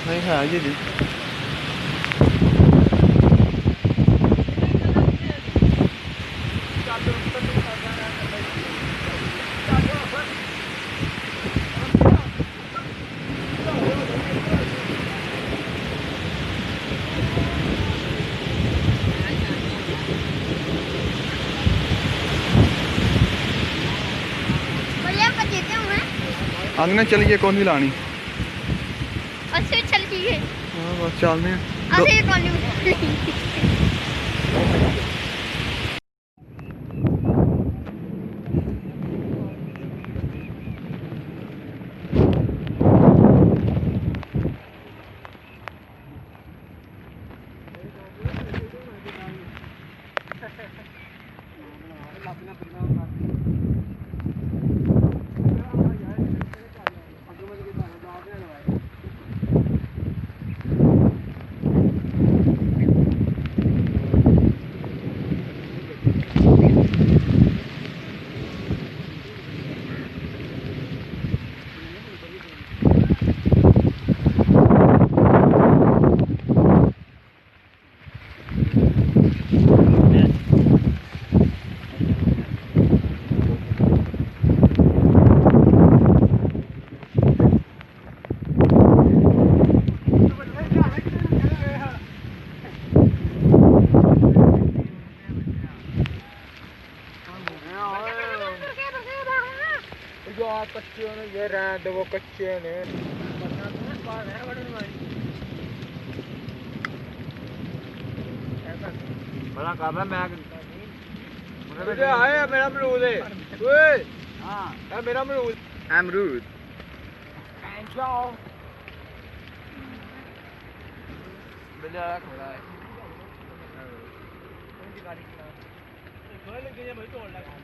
नहीं है आगे जी आने चलिए कौन सी लानी अच्छे चल गए हाँ बस चलने अरे कौन कच्चे ने ये रैंड वो कच्चे ने बड़ा कर रहा मैं मुझे आया मेरा अमरूद है ओए हां है मेरा अमरूद जाओ बिल्ला खड़ा है उनकी गाड़ी थोड़ा लेके ये भाई तोड़ लगा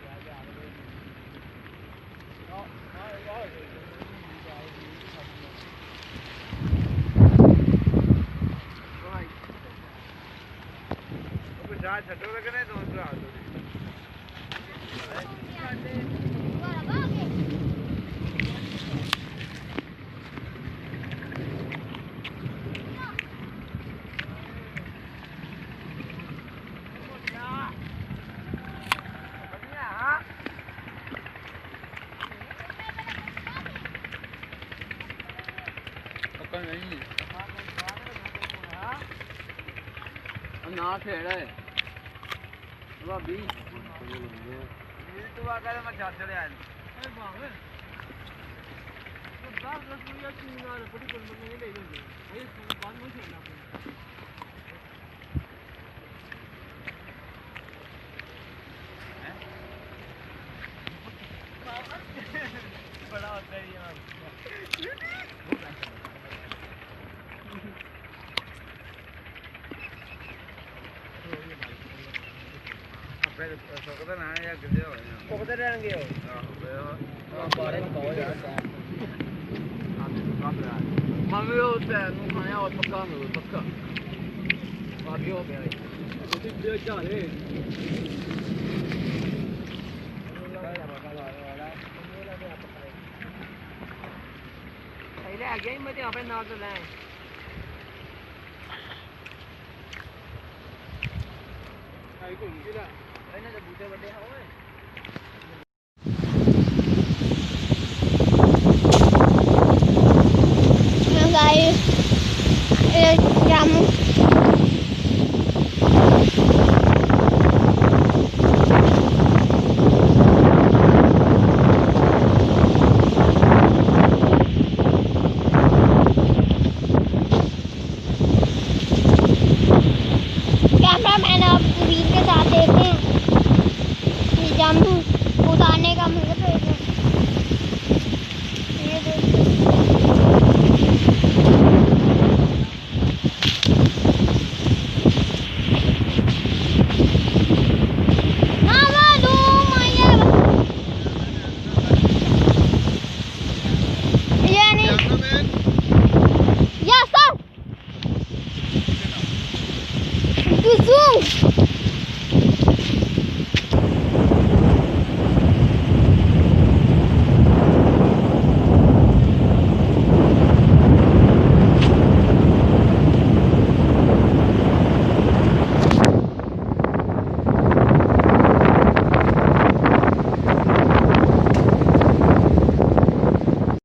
छो लगे दोस्त ਨਾ ਖੇੜ ਹੈ ਭਾਬੀ ਤੂੰ ਆ ਕੇ ਮੈਂ ਛੱਡ ਲਿਆ ਇਹ ਬਾਵੇ ਤੂੰ ਬਾਹਰ ਰਸੂਈਆ ਚੀਨ ਨਾਲ ਬੜੀ ਕੋਲ ਨਹੀਂ ਲੈ ਜਾਂਦੇ ਇਹ ਬੰਦ ਹੋ ਜਾਣਾ ਬੜਾ ਹੁੰਦਾ ਯਾਰ ਸੁੱਕਦੇ ਨਾ ਜਾਂ ਗਿੱਲੇ ਹੋਏ ਆ ਸੁੱਕਦੇ ਰਹਿਣਗੇ ਉਹ ਬਾਰੇ ਬਹੁਤ ਯਾਰ ਮੰਮੀ ਉਹ ਤੈਨੂੰ ਖਾਇਆ ਉਹ ਪੱਕਾ ਮਿਲੂ ਪੱਕਾ ਬਾਕੀ ਹੋ ਗਿਆ ਤੁਸੀਂ ਦੇ ਝਾਲੇ ਪਹਿਲੇ ਆ ਗਿਆ ਮੈਂ ਤੇ ਆਪਣੇ ਨਾਲ ਤੇ ਲੈ ਆਈ ਕੋਈ ਨਹੀਂ ਲਾ ਇਹਨਾਂ ਦੇ ਬੂਟੇ ਵੱਡੇ ਆ ਓਏ guys, jamu